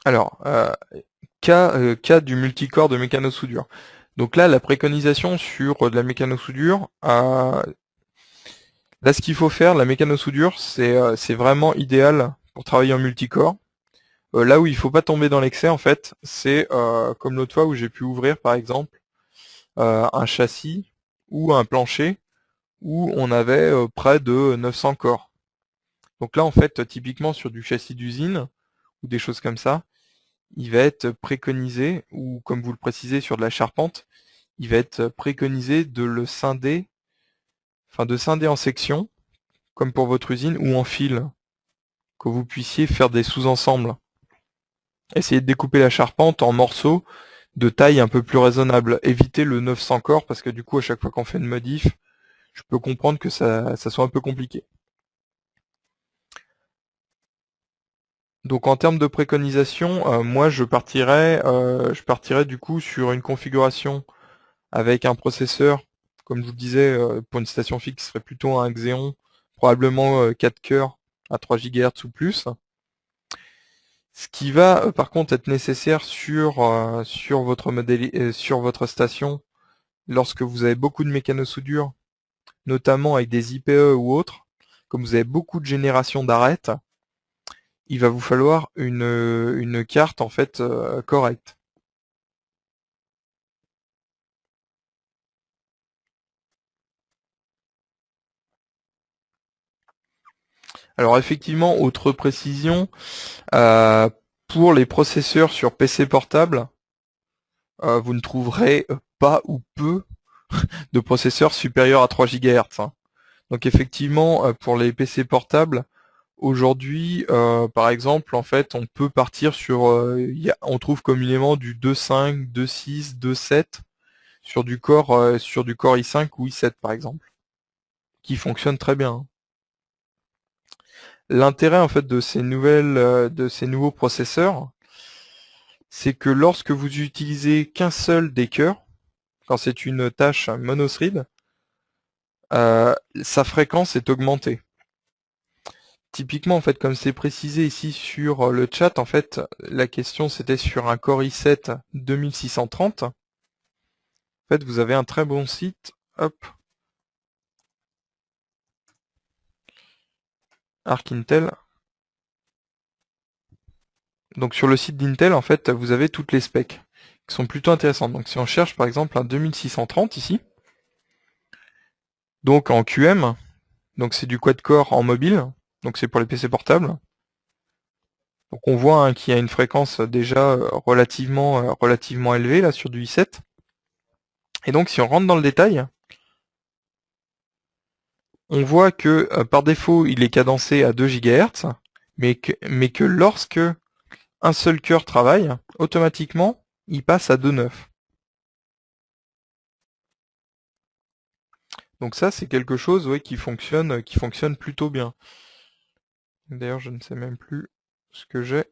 Alors, cas du multicore de mécano-soudure. Donc là, la préconisation sur de la mécano-soudure, là, ce qu'il faut faire, la mécano-soudure, c'est vraiment idéal pour travailler en multicore. Là où il faut pas tomber dans l'excès, en fait, c'est comme l'autre fois où j'ai pu ouvrir, par exemple, un châssis ou un plancher où on avait près de 900 corps. Donc là, en fait, typiquement sur du châssis d'usine ou des choses comme ça, il va être préconisé, ou comme vous le précisez sur de la charpente, il va être préconisé de le scinder, enfin de scinder en sections, comme pour votre usine, ou en fils, que vous puissiez faire des sous-ensembles. Essayez de découper la charpente en morceaux de taille un peu plus raisonnable. Évitez le 900 corps, parce que du coup, à chaque fois qu'on fait une modif, je peux comprendre que ça soit un peu compliqué. Donc en termes de préconisation, moi je partirais du coup sur une configuration avec un processeur, comme je vous le disais, pour une station fixe, ce serait plutôt un Xeon, probablement 4 cœurs à 3 GHz ou plus. Ce qui va par contre être nécessaire sur votre sur votre station, lorsque vous avez beaucoup de mécanosoudure, notamment avec des IPE ou autres, comme vous avez beaucoup de génération d'arêtes, il va vous falloir une carte en fait correcte. Alors effectivement, autre précision, euh, pour les processeurs sur PC portable, vous ne trouverez pas ou peu de processeurs supérieurs à 3 GHz. Hein. Donc effectivement, pour les PC portables, aujourd'hui, par exemple, en fait, on peut partir sur, on trouve communément du 2.5, 2.6, 2.7 sur du Core i5 ou i7 par exemple, qui fonctionne très bien. Hein. L'intérêt en fait de ces nouveaux processeurs, c'est que lorsque vous utilisez qu'un seul des cœurs, quand c'est une tâche monothread, sa fréquence est augmentée. Typiquement, en fait, comme c'est précisé ici sur le chat, en fait, la question c'était sur un Core i7 2630. En fait, vous avez un très bon site, hop, Arc Intel. Donc sur le site d'Intel, en fait, vous avez toutes les specs qui sont plutôt intéressantes. Donc si on cherche par exemple un 2630 ici, donc en QM, donc c'est du quad-core en mobile, donc c'est pour les PC portables. Donc on voit hein, qu'il y a une fréquence déjà relativement élevée là sur du i7. Et donc si on rentre dans le détail, on voit que par défaut il est cadencé à 2 GHz, mais que lorsque un seul cœur travaille, automatiquement il passe à 2.9. Donc ça c'est quelque chose ouais, qui fonctionne plutôt bien. D'ailleurs je ne sais même plus ce que j'ai.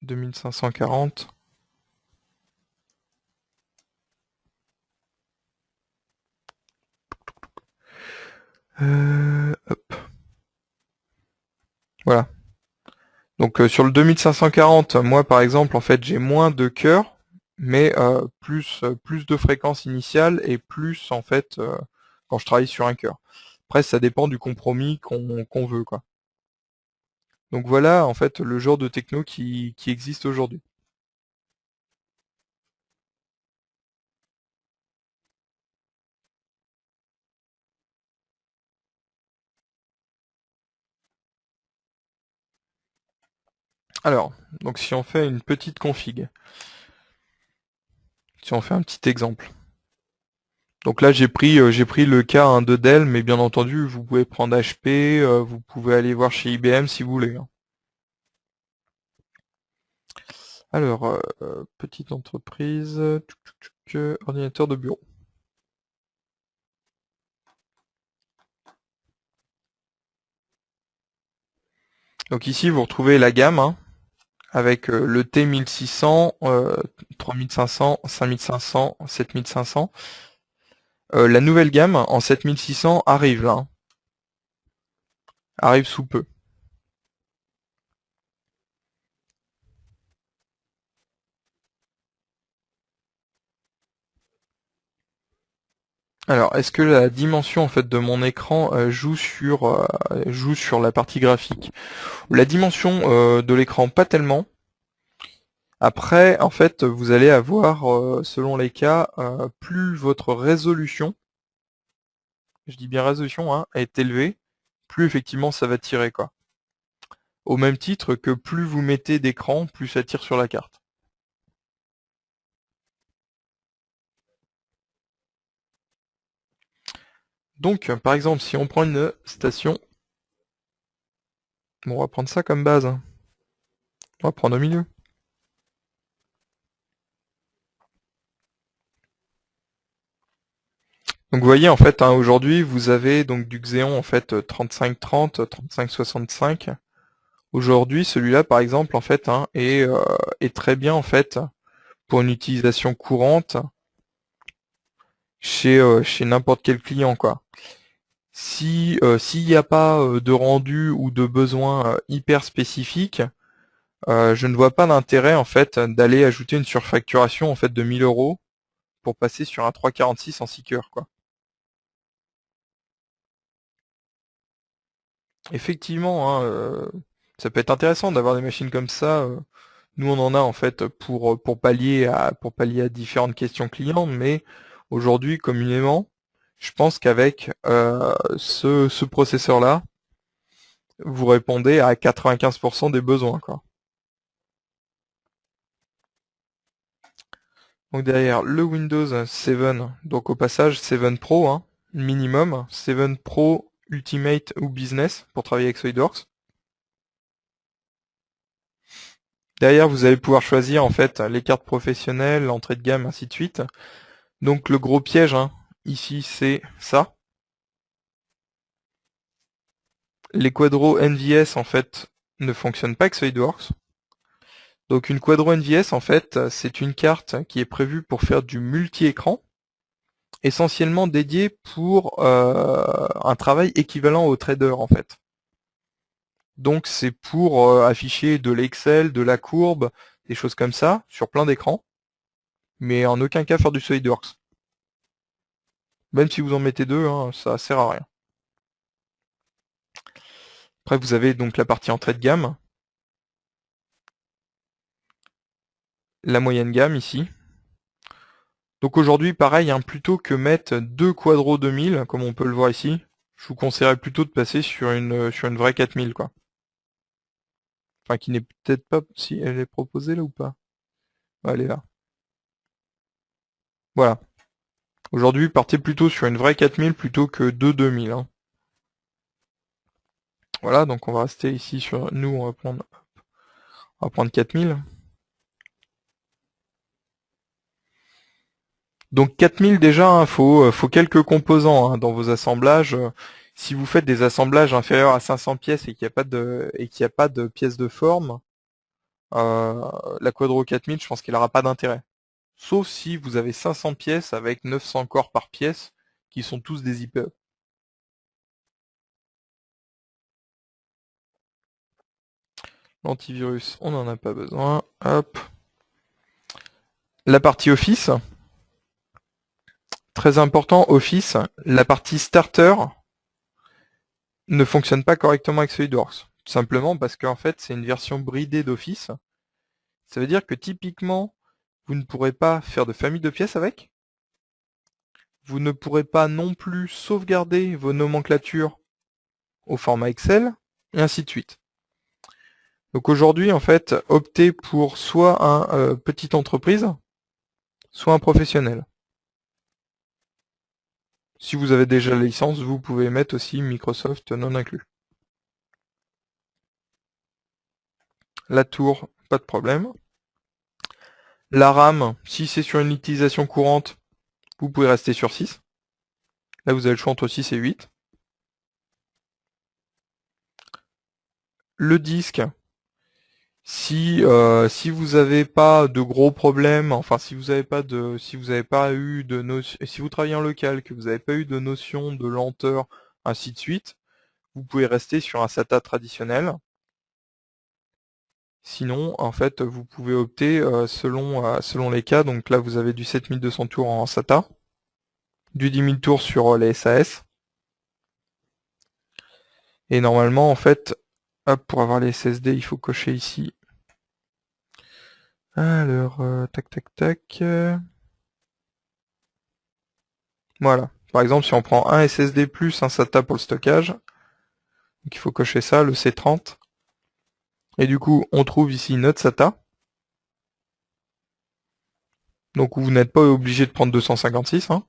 2540. Hop. Voilà. Donc sur le 2540, moi par exemple, en fait, j'ai moins de cœurs, mais plus de fréquence initiale et plus en fait quand je travaille sur un cœur. Après, ça dépend du compromis qu'on veut, quoi. Donc voilà en fait le genre de techno qui existe aujourd'hui. Alors, donc si on fait une petite config, si on fait un petit exemple. Donc là j'ai pris le cas hein, de Dell, mais bien entendu vous pouvez prendre HP, vous pouvez aller voir chez IBM si vous voulez, hein. Alors, petite entreprise, ordinateur de bureau. Donc ici vous retrouvez la gamme hein, avec le T1600, 3500, 5500, 7500. La nouvelle gamme en 7600 arrive là, hein, arrive sous peu. Alors, est-ce que la dimension en fait de mon écran joue sur la partie graphique? La dimension de l'écran pas tellement. Après, en fait, vous allez avoir, selon les cas, plus votre résolution, je dis bien résolution, hein, est élevée, plus effectivement ça va tirer quoi. Au même titre que plus vous mettez d'écran, plus ça tire sur la carte. Donc, par exemple, si on prend une station, bon, on va prendre ça comme base, hein. On va prendre au milieu. Donc vous voyez en fait hein, aujourd'hui vous avez donc du Xeon en fait 3530, 3565. Aujourd'hui celui-là par exemple en fait hein, est très bien en fait pour une utilisation courante chez n'importe quel client quoi. Si s'il n'y a pas de rendu ou de besoin hyper spécifique, je ne vois pas d'intérêt en fait d'aller ajouter une surfacturation en fait de 1000 € pour passer sur un 346 en 6 cœurs quoi. Effectivement, hein, ça peut être intéressant d'avoir des machines comme ça. Nous, on en a en fait pour pallier à différentes questions clients, mais aujourd'hui, communément, je pense qu'avec ce processeur-là, vous répondez à 95% des besoins, quoi. Donc derrière le Windows 7, donc au passage 7 Pro, hein, minimum, 7 Pro Ultimate ou Business pour travailler avec SolidWorks. Derrière, vous allez pouvoir choisir en fait les cartes professionnelles, l'entrée de gamme, ainsi de suite. Donc le gros piège, hein, ici, c'est ça. Les quadros NVS en fait ne fonctionnent pas avec SolidWorks. Donc une quadro NVS en fait, c'est une carte qui est prévue pour faire du multi-écran, essentiellement dédiée pour un travail équivalent au trader en fait. Donc c'est pour afficher de l'Excel, de la courbe, des choses comme ça, sur plein d'écrans, mais en aucun cas faire du SolidWorks. Même si vous en mettez deux, hein, ça sert à rien. Après vous avez donc la partie entrée de gamme, la moyenne gamme ici. Donc aujourd'hui pareil, hein, plutôt que mettre deux quadros 2000, comme on peut le voir ici, je vous conseillerais plutôt de passer sur une vraie 4000 quoi. Enfin qui n'est peut-être pas si elle est proposée là ou pas. Ouais, elle est là. Voilà. Aujourd'hui partez plutôt sur une vraie 4000 plutôt que deux 2000, hein. Voilà, donc on va rester ici sur nous, on va prendre 4000. Donc 4000 déjà, hein, faut quelques composants hein, dans vos assemblages. Si vous faites des assemblages inférieurs à 500 pièces et qu'il n'y a pas de pièces de forme, la Quadro 4000, je pense qu'elle n'aura pas d'intérêt. Sauf si vous avez 500 pièces avec 900 corps par pièce, qui sont tous des IPE. L'antivirus, on n'en a pas besoin. Hop. La partie Office, très important, Office, la partie Starter ne fonctionne pas correctement avec SolidWorks. Tout simplement parce qu'en fait, c'est une version bridée d'Office. Ça veut dire que typiquement, vous ne pourrez pas faire de famille de pièces avec. Vous ne pourrez pas non plus sauvegarder vos nomenclatures au format Excel, et ainsi de suite. Donc aujourd'hui, en fait, optez pour soit un petite entreprise, soit un professionnel. Si vous avez déjà la licence, vous pouvez mettre aussi Microsoft non inclus. La tour, pas de problème. La RAM, si c'est sur une utilisation courante, vous pouvez rester sur 6. Là, vous avez le choix entre 6 et 8. Le disque, si vous n'avez pas de gros problèmes, enfin si vous n'avez pas eu de notion, si vous travaillez en local, que vous n'avez pas eu de notion de lenteur, ainsi de suite, vous pouvez rester sur un SATA traditionnel. Sinon, en fait, vous pouvez opter selon les cas. Donc là, vous avez du 7200 tours en SATA, du 10 000 tours sur les SAS. Et normalement, en fait, hop, pour avoir les SSD, il faut cocher ici. Alors, tac, tac, tac. Voilà. Par exemple, si on prend un SSD plus un SATA pour le stockage, donc il faut cocher ça, le C30. Et du coup, on trouve ici notre SATA. Donc vous n'êtes pas obligé de prendre 256. Hein.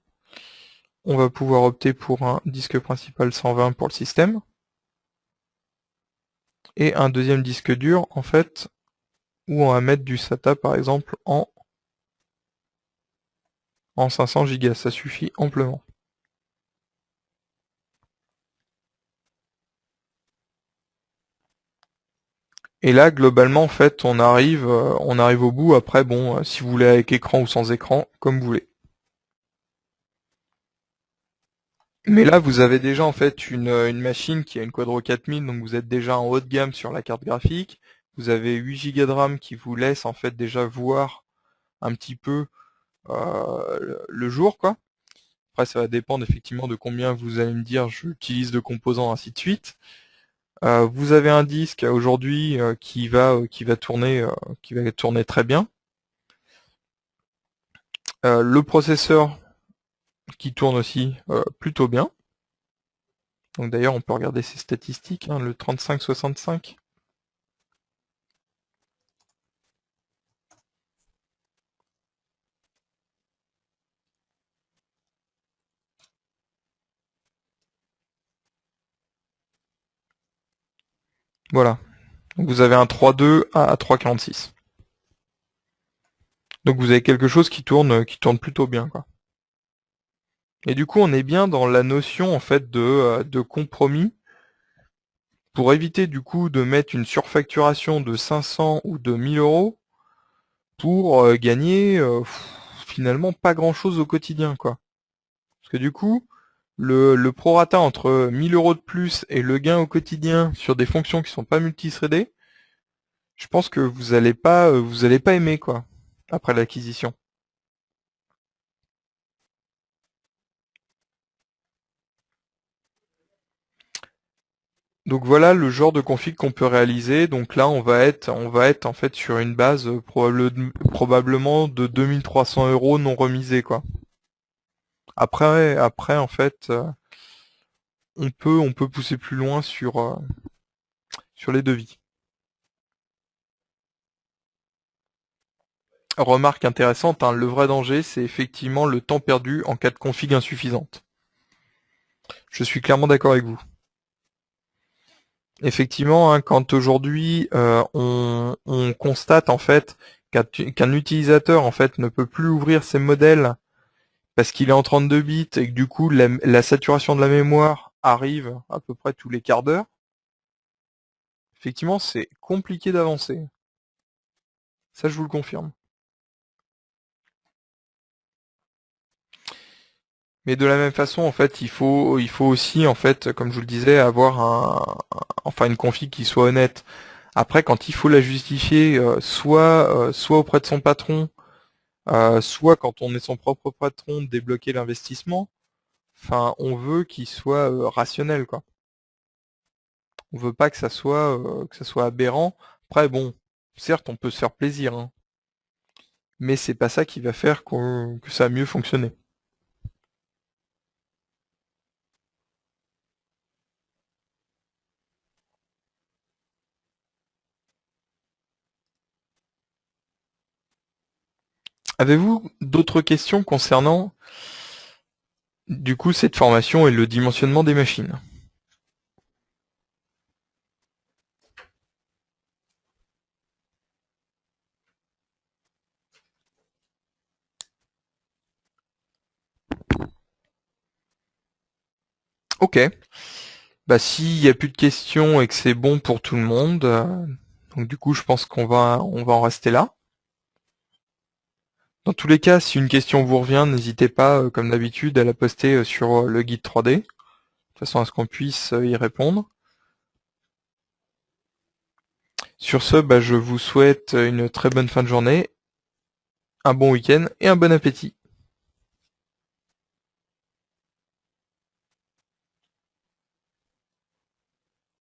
On va pouvoir opter pour un disque principal 120 pour le système. Et un deuxième disque dur, en fait, où on va mettre du SATA, par exemple, en 500 Go. Ça suffit amplement. Et là, globalement, en fait, on arrive au bout. Après, bon, si vous voulez avec écran ou sans écran, comme vous voulez. Mais là, vous avez déjà en fait une machine qui a une Quadro 4000, donc vous êtes déjà en haut de gamme sur la carte graphique. Vous avez 8 Go de RAM qui vous laisse en fait déjà voir un petit peu le jour, quoi. Après, ça va dépendre effectivement de combien vous allez me dire j'utilise de composants, ainsi de suite. Vous avez un disque aujourd'hui qui va tourner très bien. Le processeur qui tourne aussi plutôt bien. Donc d'ailleurs, on peut regarder ses statistiques, hein, le 3565. Voilà. Donc vous avez un 3.2 à 3.46. Donc vous avez quelque chose qui tourne plutôt bien, quoi. Et du coup, on est bien dans la notion en fait de compromis pour éviter du coup de mettre une surfacturation de 500 ou de 1000 euros pour gagner finalement pas grand chose au quotidien, quoi. Parce que du coup, le prorata entre 1000 euros de plus et le gain au quotidien sur des fonctions qui sont pas multithreadées, je pense que vous allez pas aimer, quoi, après l'acquisition. Donc voilà le genre de config qu'on peut réaliser. Donc là, on va être en fait sur une base probablement de 2300 euros non remisés, quoi. Après en fait, on peut pousser plus loin sur les devis. Remarque intéressante, hein, le vrai danger, c'est effectivement le temps perdu en cas de config insuffisante. Je suis clairement d'accord avec vous. Effectivement, hein, quand aujourd'hui on constate en fait qu'un utilisateur en fait ne peut plus ouvrir ses modèles parce qu'il est en 32 bits et que du coup la saturation de la mémoire arrive à peu près tous les quarts d'heure, effectivement c'est compliqué d'avancer. Ça je vous le confirme. Mais de la même façon, en fait, il faut aussi, en fait, comme je vous le disais, avoir enfin une config qui soit honnête. Après, quand il faut la justifier, soit auprès de son patron, soit quand on est son propre patron, de débloquer l'investissement. Enfin, on veut qu'il soit rationnel, quoi. On veut pas que ça soit aberrant. Après, bon, certes, on peut se faire plaisir, hein, mais c'est pas ça qui va faire que ça a mieux fonctionné. Avez-vous d'autres questions concernant du coup cette formation et le dimensionnement des machines? Ok. Bah s'il n'y a plus de questions et que c'est bon pour tout le monde, donc du coup je pense qu'on va en rester là. Dans tous les cas, si une question vous revient, n'hésitez pas, comme d'habitude, à la poster sur le guide 3D, de façon à ce qu'on puisse y répondre. Sur ce, bah, je vous souhaite une très bonne fin de journée, un bon week-end et un bon appétit.